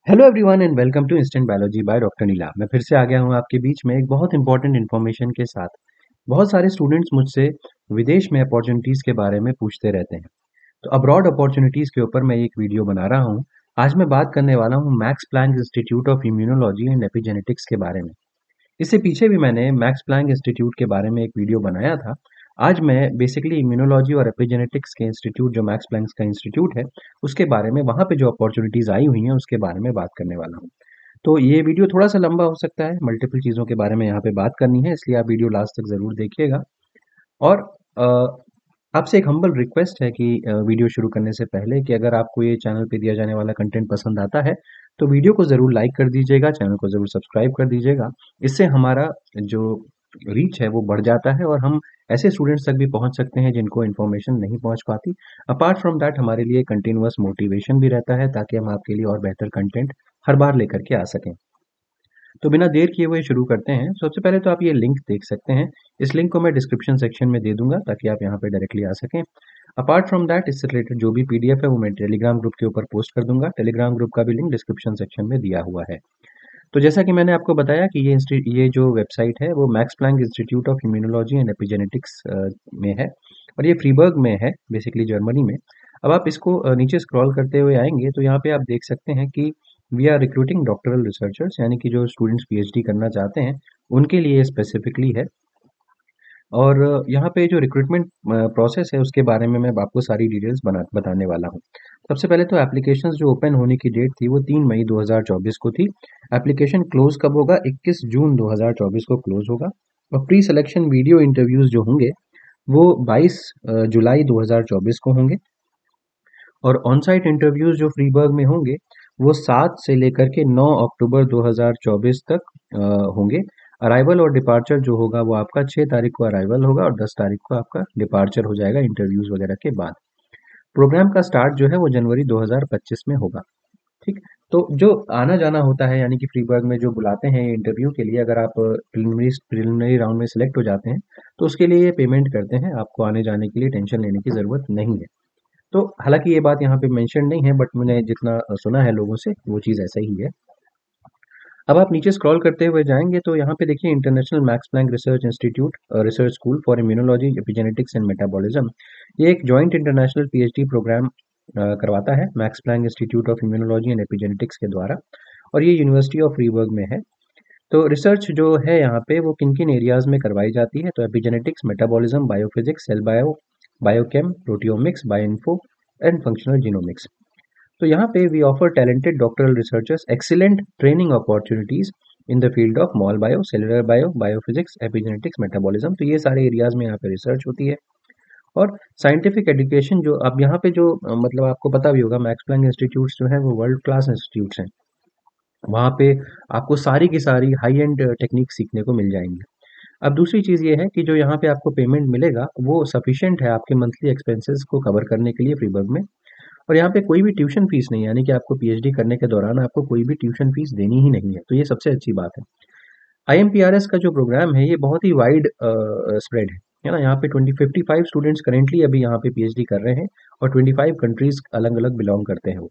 Hello everyone and welcome to instant biology by doctor Neela. मैं फिर से आ गया हूँ आपके बीच में एक बहुत इंपॉर्टेंट इन्फॉर्मेशन के साथ। बहुत सारे स्टूडेंट्स मुझसे विदेश में अपॉर्चुनिटीज़ के बारे में पूछते रहते हैं। तो अब्रॉड अपॉर्चुनिटीज़ के ऊपर मैं एक वीडियो बना रहा हूँ। आज मैं बात करने वाला हूँ Max Planck Institute of Immunology and Epigenetics के बारे में। इससे पीछे भी मैंने मैक्स प्लैंक इंस्टीट्यूट के बारे में एक वीडियो बनाया था। आज मैं बेसिकली इम्यूनोलॉजी और एपिजेनेटिक्स के इंस्टीट्यूट जो मैक्स प्लैंक का इंस्टीट्यूट है उसके बारे में, वहाँ पे जो अपॉर्चुनिटीज़ आई हुई हैं उसके बारे में बात करने वाला हूँ। तो ये वीडियो थोड़ा-सा लंबा हो सकता है, मल्टीपल चीज़ों के बारे में यहाँ पे बात करनी है, इसलिए आप वीडियो लास्ट तक ज़रूर देखिएगा। और आपसे एक हम्बल रिक्वेस्ट है कि वीडियो शुरू करने से पहले कि अगर आपको ये चैनल पे दिया जाने वाला कंटेंट पसंद आता है, तो वीडियो को ज़रूर लाइक कर दीजिएगा, चैनल को ज़रूर सब्सक्राइब कर दीजिएगा। इससे हमारा जो रीच है वो बढ़ जाता है और हम ऐसे स्टूडेंट्स तक भी पहुँच सकते हैं जिनको इन्फॉर्मेशन नहीं पहुँच पाती। अपार्ट फ्रॉम दैट हमारे लिए कंटीन्यूअस मोटिवेशन भी रहता है ताकि हम आपके लिए और बेहतर कंटेंट हर बार लेकर के आ सकें। तो बिना देर किए हुए शुरू करते हैं। सबसे पहले तो आप ये लिंक देख सकते हैं। इस लिंक को मैं डिस्क्रिप्शन सेक्शन में दे दूँगा ताकि आप यहाँ पे डायरेक्टली आ सकें। अपार्ट फ्रॉम दैट इससे रिलेटेड जो भी पीडीएफ है वो मैं टेलीग्राम ग्रुप के ऊपर पोस्ट कर दूँगा। टेलीग्राम ग्रुप का भी लिंक डिस्क्रिप्शन सेक्शन में दिया हुआ है। तो जैसा कि मैंने आपको बताया कि ये जो वेबसाइट है वो Max Planck Institute of Immunology and Epigenetics में है और ये फ्रीबर्ग में है, बेसिकली जर्मनी में। अब आप इसको नीचे स्क्रॉल करते हुए आएँगे तो यहाँ पे आप देख सकते हैं कि we are recruiting doctoral researchers, यानी कि जो स्टूडेंट्स पीएचडी करना चाहते हैं, उनके लिए स्पेसिफिकली है। और यहाँ पे जो रिक्रूटमेंट प्रोसेस है उसके बारे में मैं आपको सारी डिटेल्स बताने वाला हूँ। सबसे पहले तो एप्लीकेशंस जो ओपन होने की डेट थी वो 3 मई 2024 को थी। एप्लीकेशन क्लोज कब होगा? 21 जून 2024 को क्लोज होगा। और प्री सिलेक्शन वीडियो इंटरव्यूज जो होंगे वो 22 जुलाई 2024 को होंगे। और ऑन साइट इंटरव्यूज जो फ्रीबर्ग में होंगे वो 7 से लेकर के 9 अक्टूबर 2024 तक होंगे। अराइवल और डिपार्चर जो होगा वो आपका 6 तारीख को अराइवल होगा और 10 तारीख को आपका डिपार्चर हो जाएगा इंटरव्यूज वगैरह के बाद। प्रोग्राम का स्टार्ट जो है वो जनवरी 2025 में होगा। ठीक। तो जो आना जाना होता है, यानी कि फ्रीबर्ग में जो बुलाते हैं इंटरव्यू के लिए, अगर आप प्रिलिमिनरी राउंड में सिलेक्ट हो जाते हैं तो उसके लिए ये पेमेंट करते हैं। आपको आने जाने के लिए टेंशन लेने की ज़रूरत नहीं है। तो हालांकि ये बात यहाँ पे मेंशन नहीं है, बट मैंने जितना सुना है लोगों से वो चीज़ ऐसा ही है। अब आप नीचे स्क्रॉल करते हुए जाएंगे तो यहाँ पे देखिए International Max Planck Research Institute Research School for Immunology Epigenetics and Metabolism, ये एक जॉइंट इंटरनेशनल पीएचडी प्रोग्राम करवाता है Max Planck Institute of Immunology and Epigenetics के द्वारा। और ये यूनिवर्सिटी ऑफ फ्रीबर्ग में है। तो रिसर्च जो है यहाँ पे वो किन किन एरियाज में करवाई जाती है? तो epigenetics, metabolism, biophysics, cell bio, biochem, proteomics, bioinfo and functional genomics. तो यहाँ पे we offer talented doctoral researchers excellent training opportunities in the field of mol bio, cellular bio, biophysics, epigenetics, metabolism. तो ये सारे एरियाज में यहाँ पे research होती है। और साइंटिफिक एजुकेशन जो अब यहाँ पे जो मतलब आपको पता भी होगा, मैक्स प्लैंक इंस्टीट्यूट्स जो है वो वर्ल्ड क्लास इंस्टीट्यूट्स हैं। वहाँ पे आपको सारी की सारी हाई एंड टेक्निक सीखने को मिल जाएंगी। अब दूसरी चीज़ ये है कि जो यहाँ पे आपको पेमेंट मिलेगा वो सफिशिएंट है आपके मंथली एक्सपेंसेस को कवर करने के लिए फ्रीबर्ग में। और यहाँ पे कोई भी ट्यूशन फीस नहीं है, यानी कि आपको पीएचडी करने के दौरान आपको कोई भी ट्यूशन फीस देनी ही नहीं है। तो ये सबसे अच्छी बात है। आईएमपीआरएस का जो प्रोग्राम है ये बहुत ही वाइड स्प्रेड है ना। यहाँ पे 55 स्टूडेंट्स करेंटली अभी यहाँ पे पीएचडी कर रहे हैं और 25 कंट्रीज अलग अलग बिलोंग करते हैं वो।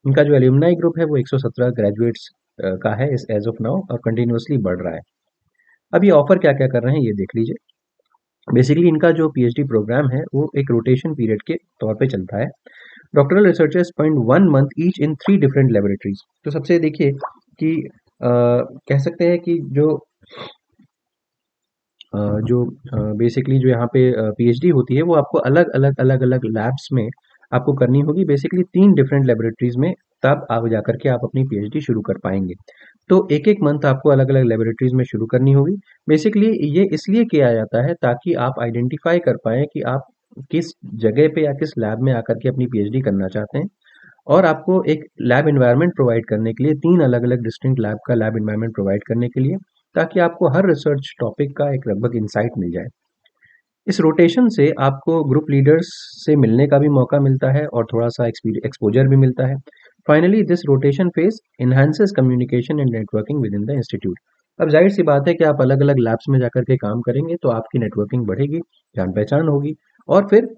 इनका जो एल्यूमनाई ग्रुप है वो 117 ग्रेजुएट्स का है इस एज ऑफ नाउ और कंटिन्यूअसली बढ़ रहा है। अब ये ऑफर क्या क्या कर रहे हैं ये देख लीजिए। बेसिकली इनका जो पीएचडी प्रोग्राम है वो एक रोटेशन पीरियड के तौर पे चलता है। Doctoral researchers spend 1 month each in 3 different laboratories. तो सबसे देखिए कि कह सकते हैं कि जो बेसिकली जो यहाँ पे पीएचडी होती है वो आपको अलग अलग लैब्स में आपको करनी होगी। बेसिकली 3 डिफरेंट लेबोरेटरीज में तब आप जाकर के आप अपनी पीएचडी शुरू कर पाएंगे। तो एक एक मंथ आपको अलग अलग लेबोरेटरीज में शुरू करनी होगी। बेसिकली ये इसलिए किया जाता है ताकि आप आइडेंटिफाई कर पाएँ कि आप किस जगह पे या किस लैब में आकर के अपनी पीएचडी करना चाहते हैं। और आपको एक लैब एनवायरनमेंट प्रोवाइड करने के लिए 3 अलग-अलग डिस्टिंक्ट लैब का लैब एनवायरनमेंट प्रोवाइड करने के लिए, ताकि आपको हर रिसर्च टॉपिक का एक लगभग इनसाइट मिल जाए। इस रोटेशन से आपको ग्रुप लीडर्स से मिलने का भी मौका मिलता है और थोड़ा-सा एक्सपोज़र भी मिलता है। Finally this rotation phase enhances communication and networking within the institute. अब ज़ाहिर-सी बात है कि आप अलग-अलग लैब्स में जाकर के काम करेंगे तो आपकी नेटवर्किंग बढ़ेगी, जान-पहचान होगी और फिर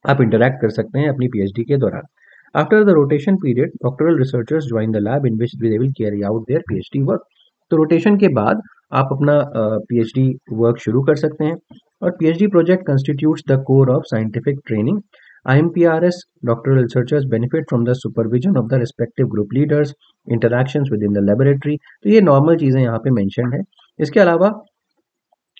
आप इंटरैक्ट कर सकते हैं अपनी पीएचडी के दौरान। After the rotation period, doctoral researchers join the lab in which they will carry out their PhD work. तो रोटेशन के बाद आप अपना PhD वर्क शुरू कर सकते हैं और PhD project constitutes the core of scientific training. IMPRS doctoral researchers benefit from the supervision of the respective group leaders, interactions within the laboratory. तो ये नॉर्मल चीज़ें यहाँ पे मेंशन है. इसके अलावा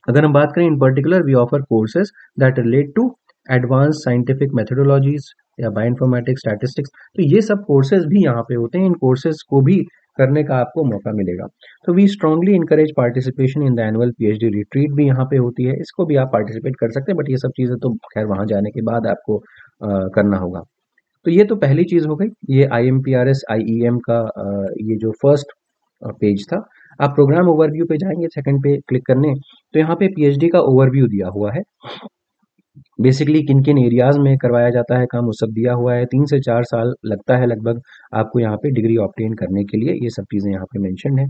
अगर हम बात करें in particular we offer courses that relate to advance scientific methodologies या बायोइन्फॉर्मेटिक्स स्टैटिस्टिक्स. तो ये सब कोर्सेज भी यहाँ पे होते हैं. इन कोर्सेज को भी करने का आपको मौका मिलेगा. तो we strongly encourage participation in the annual PhD retreat भी यहाँ पे होती है. इसको भी आप पार्टिसिपेट कर सकते हैं, बट ये सब चीज़ें तो खैर वहाँ जाने के बाद आपको करना होगा. तो ये तो पहली चीज़ हो गई. ये IMPRS IEM का ये जो फर्स्ट पेज था. आप प्रोग्राम ओवरव्यू पे जाएंगे सेकंड पे क्लिक करने, तो यहाँ पे PhD का ओवरव्यू दिया हुआ है. बेसिकली किन किन एरियाज में करवाया जाता है काम वो सब दिया हुआ है. 3 से 4 साल लगता है लगभग आपको यहाँ पे डिग्री ऑब्टेन करने के लिए. ये सब चीज़ें यहाँ पे मेंशन है.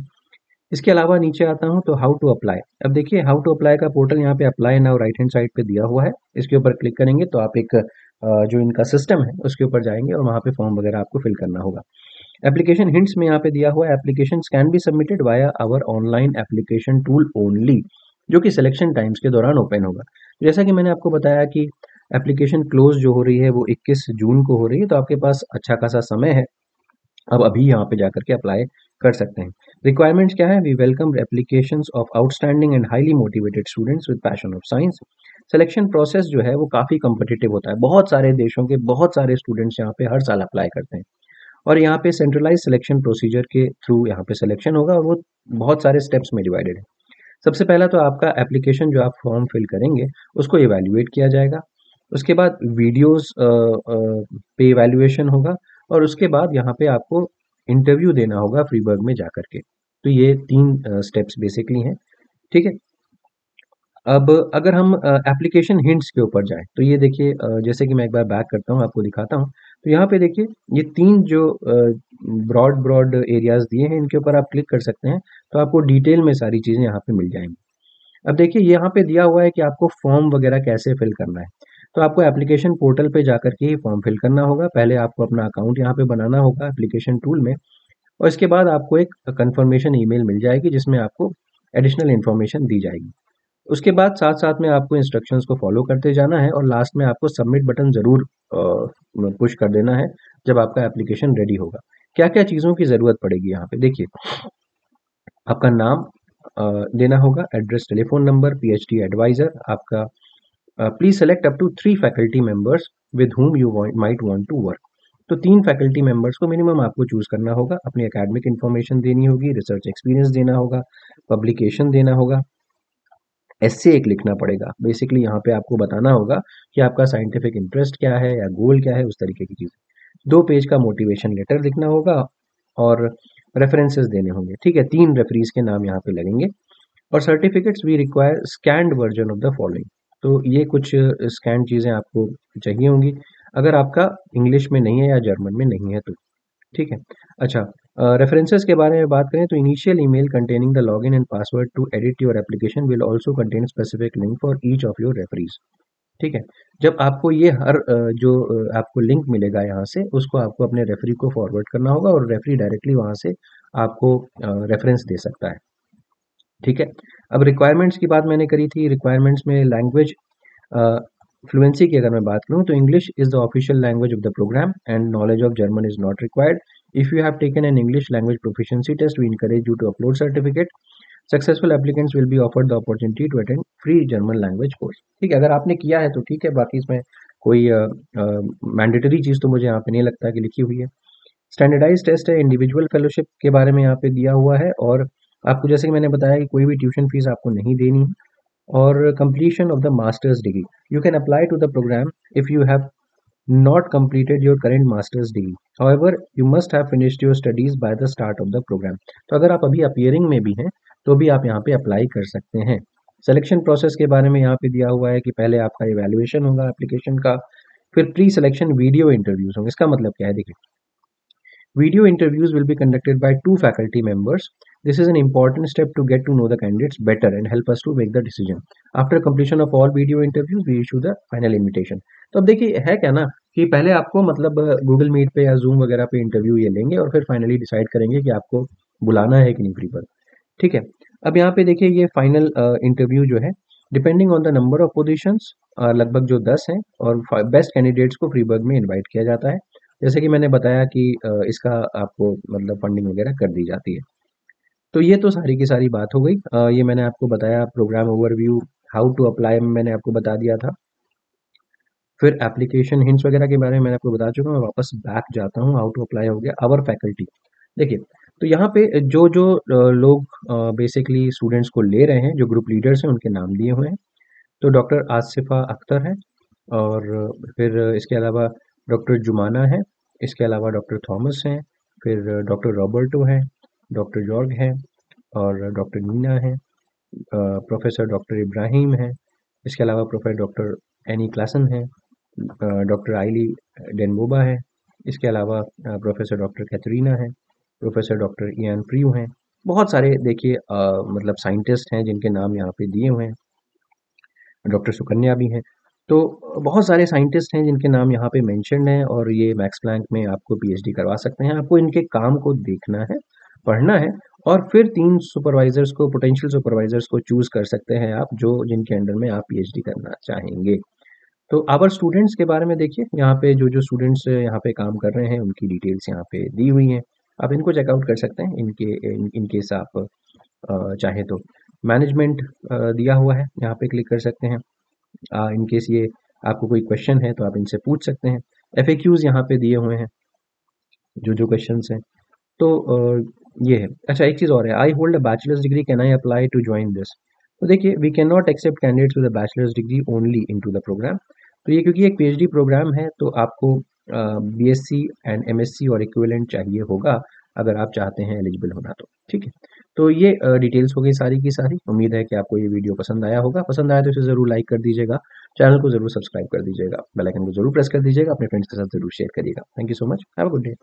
इसके अलावा नीचे आता हूँ तो हाउ टू अप्लाई. अब देखिए हाउ टू अप्लाई का पोर्टल यहाँ पे apply now right hand side पे दिया हुआ है. इसके ऊपर क्लिक करेंगे तो आप एक जो इनका सिस्टम है उसके ऊपर जाएंगे और वहाँ पे फॉर्म वगैरह आपको फिल करना होगा. एप्लीकेशन हिंट्स में यहाँ पे दिया हुआ है application can be submitted via our online application tool only, जो कि सिलेक्शन टाइम्स के दौरान ओपन होगा. जैसा कि मैंने आपको बताया कि एप्लीकेशन क्लोज जो हो रही है वो 21 जून को हो रही है, तो आपके पास अच्छा खासा समय है. अब अभी यहाँ पे जाकर के अप्लाई कर सकते हैं. रिक्वायरमेंट्स क्या है? We welcome applications of outstanding and highly motivated students with passion of science. Selection process जो है वो काफ़ी कम्पिटिटिव होता है. बहुत सारे देशों के बहुत सारे स्टूडेंट्स यहाँ पे हर साल अप्लाई करते हैं और यहाँ पे सेंट्रलाइज सिलेक्शन प्रोसीजर के थ्रू यहाँ पे सिलेक्शन होगा और वो बहुत सारे स्टेप्स में डिवाइडेड है. सबसे पहला तो आपका एप्लीकेशन जो आप फॉर्म फिल करेंगे उसको इवैल्यूएट किया जाएगा. उसके बाद वीडियोस पे इवैल्यूएशन होगा और उसके बाद यहाँ पे आपको इंटरव्यू देना होगा फ्रीबर्ग में जाकर के. तो ये 3 स्टेप्स बेसिकली हैं. ठीक है. अब अगर हम एप्लीकेशन हिंट्स के ऊपर जाएँ, तो ये देखिए जैसे कि मैं एक बार बैक करता हूँ, आपको दिखाता हूँ. तो यहाँ पे देखिए ये 3 जो ब्रॉड ब्रॉड एरियाज़ दिए हैं, इनके ऊपर आप क्लिक कर सकते हैं, तो आपको डिटेल में सारी चीज़ें यहाँ पे मिल जाएँगी. अब देखिए यहाँ पे दिया हुआ है कि आपको फॉर्म वगैरह कैसे फिल करना है. तो आपको एप्लीकेशन पोर्टल पे जाकर के ही फॉर्म फिल करना होगा. पहले आपको अपना अकाउंट यहाँ पे बनाना होगा एप्लीकेशन टूल में और इसके बाद आपको एक कंफर्मेशन ईमेल मिल जाएगी जिसमें आपको एडिशनल इन्फॉर्मेशन दी जाएगी. उसके बाद साथ-साथ में आपको इंस्ट्रक्शंस को फॉलो करते जाना है और लास्ट में आपको सबमिट बटन ज़रूर पुश कर देना है जब आपका एप्लीकेशन रेडी होगा. क्या-क्या चीज़ों की ज़रूरत पड़ेगी यहाँ पे देखिए, आपका नाम देना होगा, address, telephone number, PhD advisor, आपका please select up to 3 faculty members with whom you might want to work. तो 3 फैकल्टी मेंबर्स को मिनिमम आपको चूज़ करना होगा. अपनी एकेडमिक इन्फॉर्मेशन देनी होगी, रिसर्च एक्सपीरियंस देना होगा, पब्लिकेशन देना होगा, एस्से एक लिखना पड़ेगा. बेसिकली यहाँ पे आपको बताना होगा कि आपका साइंटिफिक इंटरेस्ट क्या है या गोल क्या है, उस तरीके की चीज़. 2 पेज का मोटिवेशन लेटर लिखना होगा और रेफरेंसेस देने होंगे. ठीक है. 3 रेफरीज के नाम यहाँ पे लगेंगे और certificates we require scanned version of the following. तो ये कुछ स्कैन चीज़ें आपको चाहिए होंगी अगर आपका इंग्लिश में नहीं है या जर्मन में नहीं है तो. ठीक है. अच्छा, रेफरेंसेस के बारे में बात करें तो initial email containing the login and password to edit your application will also contain specific link for each of your referees. ठीक है. जब आपको ये हर जो आपको लिंक मिलेगा यहाँ से उसको आपको अपने रेफरी को फॉरवर्ड करना होगा और रेफरी डायरेक्टली वहाँ से आपको रेफरेंस दे सकता है. ठीक है. अब रिक्वायरमेंट्स की बात मैंने करी थी. रिक्वायरमेंट्स में लैंग्वेज फ्लुएंसी की अगर मैं बात करूँ तो English is the official language of the program and knowledge of German is not required. If you have taken an English language proficiency test we encourage you to upload certificate. Successful applicants will be offered the opportunity to attend free German language course. ठीक है. अगर आपने किया है तो ठीक है, बाकी इसमें कोई मैंडेटरी चीज़ तो मुझे यहाँ पे नहीं लगता कि लिखी हुई है. स्टैंडर्डाइज टेस्ट है, इंडिविजुअल फेलोशिप के बारे में यहाँ पे दिया हुआ है और आपको जैसे कि मैंने बताया कि कोई भी ट्यूशन फीस आपको नहीं देनी है और completion of the master's degree. You can apply to the program if you have not completed your current master's degree. However, you must have finished your studies by the start of the program. तो अगर आप अभी appearing में भी हैं तो भी आप यहाँ पे अप्लाई कर सकते हैं. सिलेक्शन प्रोसेस के बारे में यहाँ पे दिया हुआ है कि पहले आपका इवैल्यूएशन होगा एप्लीकेशन का, फिर प्री सिलेक्शन वीडियो इंटरव्यूज होंगे. इसका मतलब क्या है देखिए, video interviews will be conducted by 2 faculty members. This is an important step to get to know the candidates better and help us to make the decision. After completion of all video interviews, we issue the final invitation. तो अब देखिए है क्या ना कि पहले आपको मतलब गूगल मीट पे या ज़ूम वगैरह पे इंटरव्यू ये लेंगे और फिर फाइनली डिसाइड करेंगे कि आपको बुलाना है कि नहीं फ्री पर। ठीक है। अब यहाँ पे देखिए ये फाइनल इंटरव्यू जो है depending on the number of positions लगभग जो 10 हैं और बेस्ट कैंडिडेट्स को फ्रीबर्ग में इनवाइट किया जाता है। जैसे कि मैंने बताया कि इसका आपको मतलब फंडिंग वगैरह कर दी जाती है। तो ये तो सारी की सारी बात हो गई। ये मैंने आपको बताया program overview, how to apply मैंने आपको बता दिया था। फिर एप्लीकेशन हिंट्स वगैरह के बारे में मैंने आपको बता चुका हूँ। मैं वापस बैक जाता हूँ, हाउ टू अप्लाई हो गया। आवर फैकल्टी, देखिए, तो यहाँ पे जो जो लोग बेसिकली स्टूडेंट्स को ले रहे हैं, जो ग्रुप लीडर्स हैं, उनके नाम दिए हुए हैं। तो डॉक्टर आसिफा अख्तर है, और फिर इसके अलावा डॉक्टर जुमाना है, इसके अलावा डॉक्टर थॉमस हैं, फिर डॉक्टर रॉबर्टो हैं, डॉक्टर जॉर्ग हैं, और डॉक्टर नीना है, प्रोफेसर डॉक्टर इब्राहिम है, इसके अलावा प्रोफेसर डॉक्टर एनी क्लासन है, डॉक्टर आइली डेनबोबा है, इसके अलावा प्रोफेसर डॉक्टर कैथरीना है, प्रोफेसर डॉक्टर इयान प्रियो हैं। बहुत सारे देखिए मतलब साइंटिस्ट हैं जिनके नाम यहाँ पे दिए हुए हैं, डॉक्टर सुकन्या भी हैं। तो बहुत सारे साइंटिस्ट हैं जिनके नाम यहाँ पे मेंशन्ड हैं, और ये मैक्स प्लैंक में आपको पीएचडी करवा सकते हैं। आपको इनके काम को देखना है, पढ़ना है, और फिर 3 सुपरवाइज़र्स को, पोटेंशियल सुपरवाइज़र्स को चूज़ कर सकते हैं आप, जो जिनके अंडर में आप पीएचडी करना चाहेंगे। तो आवर स्टूडेंट्स के बारे में देखिए, यहाँ पे जो जो स्टूडेंट्स यहाँ पे काम कर रहे हैं उनकी डिटेल्स यहाँ पे दी हुई हैं। आप इनको चेकआउट कर सकते हैं, इन केस आप चाहें तो। मैनेजमेंट दिया हुआ है, यहाँ पे क्लिक कर सकते हैं। इन केस ये आपको कोई क्वेश्चन है तो आप इनसे पूछ सकते हैं। एफएक्यूज यहाँ पे दिए हुए हैं, जो जो क्वेश्चंस हैं। तो ये है। अच्छा, एक चीज़ और है, I hold a bachelor's degree, can I apply to join this? तो देखिए, we can not accept candidates with a bachelor's degree only into the program. तो ये क्योंकि एक पीएचडी प्रोग्राम है, तो आपको बीएससी एंड एमएससी और इक्विवेलेंट चाहिए होगा अगर आप चाहते हैं एलिजिबल होना तो। ठीक है। तो ये डिटेल्स हो गई सारी की सारी। उम्मीद है कि आपको ये वीडियो पसंद आया होगा। पसंद आया तो इसे ज़रूर लाइक कर दीजिएगा, चैनल को ज़रूर सब्सक्राइब कर दीजिएगा, बेल आइकन को ज़रूर प्रेस कर दीजिएगा, अपने फ्रेंड्स के साथ ज़रूर शेयर करिएगा। Thank you so much, have a good day.